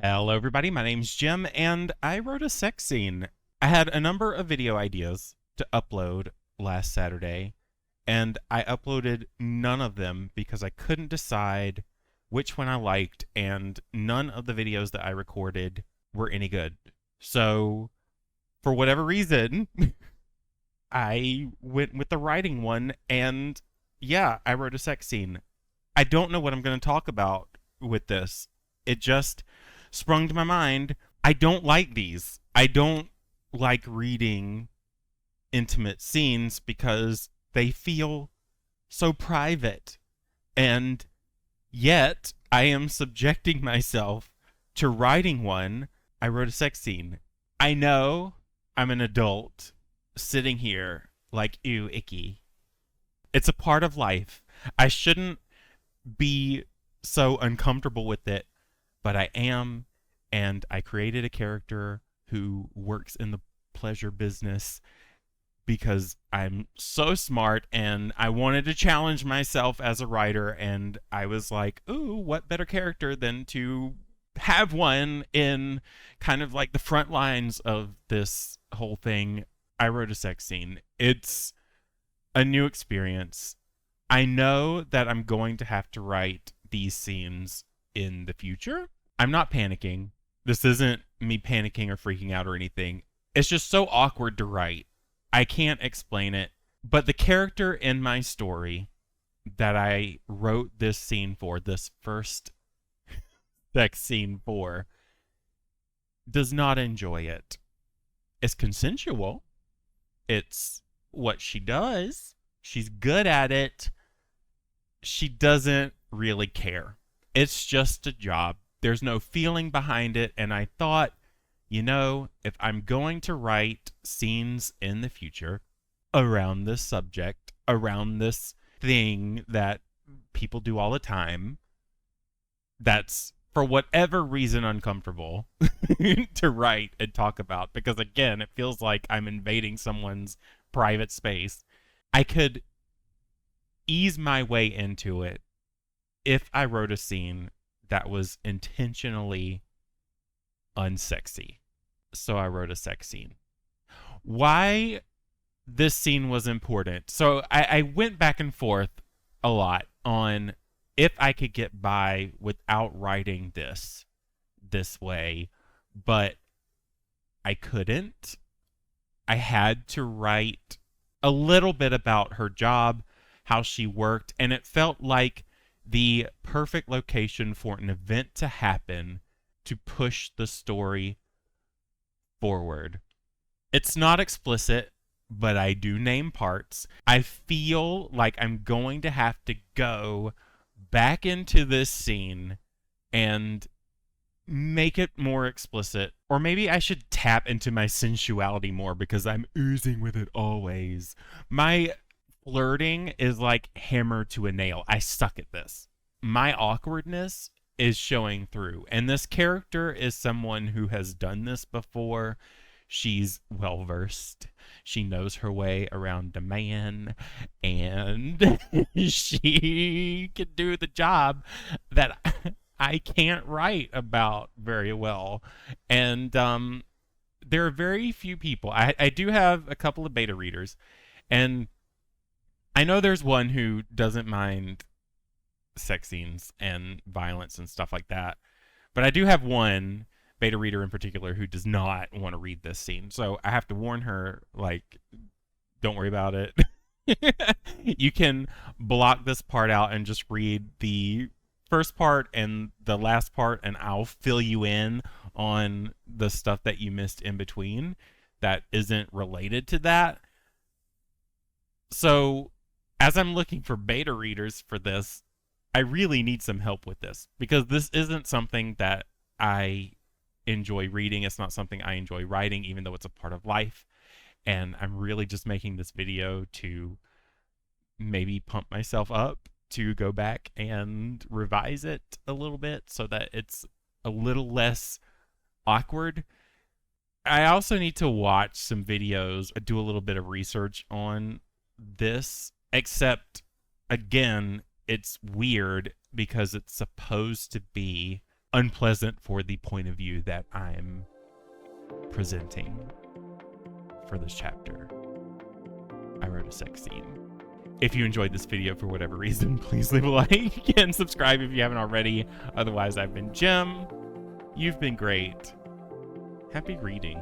Hello, everybody. My name's Jim, and I wrote a sex scene. I had a number of video ideas to upload last Saturday, and I uploaded none of them because I couldn't decide which one I liked, and none of the videos that I recorded were any good. So, for whatever reason, I went with the writing one, and yeah, I wrote a sex scene. I don't know what I'm going to talk about with this. It just sprung to my mind. I don't like these. I don't like reading intimate scenes because they feel so private. And yet, I am subjecting myself to writing one. I wrote a sex scene. I know I'm an adult sitting here like, ew, icky. It's a part of life. I shouldn't be so uncomfortable with it, but I am, and I created a character who works in the pleasure business because I'm so smart and I wanted to challenge myself as a writer, and I was like, ooh, what better character than to have one in kind of like the front lines of this whole thing. I wrote a sex scene. It's a new experience. I know that I'm going to have to write these scenes in the future. I'm not panicking. This isn't me panicking or freaking out or anything. It's just so awkward to write. I can't explain it. But the character in my story that I wrote this scene for, this first sex scene for, does not enjoy it. It's consensual. It's what she does. She's good at it. She doesn't really care. It's just a job. There's no feeling behind it. And I thought, if I'm going to write scenes in the future around this subject, around this thing that people do all the time, that's for whatever reason uncomfortable to write and talk about, because again, it feels like I'm invading someone's private space. I could ease my way into it if I wrote a scene that was intentionally unsexy. So I wrote a sex scene. Why this scene was important. So I went back and forth a lot on if I could get by without writing this way, but I couldn't. I had to write a little bit about her job, how she worked, and it felt like the perfect location for an event to happen to push the story forward. It's not explicit, but I do name parts. I feel like I'm going to have to go back into this scene and make it more explicit. Or maybe I should tap into my sensuality more because I'm oozing with it always. My flirting is like hammer to a nail. I suck at this. My awkwardness is showing through. And this character is someone who has done this before. She's well versed. She knows her way around a man, and she can do the job that I can't write about very well. And there are very few people. I do have a couple of beta readers, and I know there's one who doesn't mind sex scenes and violence and stuff like that. But I do have one beta reader in particular who does not want to read this scene. So I have to warn her, like, don't worry about it. You can block this part out and just read the first part and the last part, and I'll fill you in on the stuff that you missed in between that isn't related to that. So as I'm looking for beta readers for this, I really need some help with this because this isn't something that I enjoy reading. It's not something I enjoy writing, even though it's a part of life. And I'm really just making this video to maybe pump myself up to go back and revise it a little bit so that it's a little less awkward. I also need to watch some videos, do a little bit of research on this, except again, it's weird because it's supposed to be unpleasant for the point of view that I'm presenting for this chapter. I wrote a sex scene. If you enjoyed this video for whatever reason, please leave a like and subscribe if you haven't already. Otherwise, I've been Jim. You've been great. Happy reading.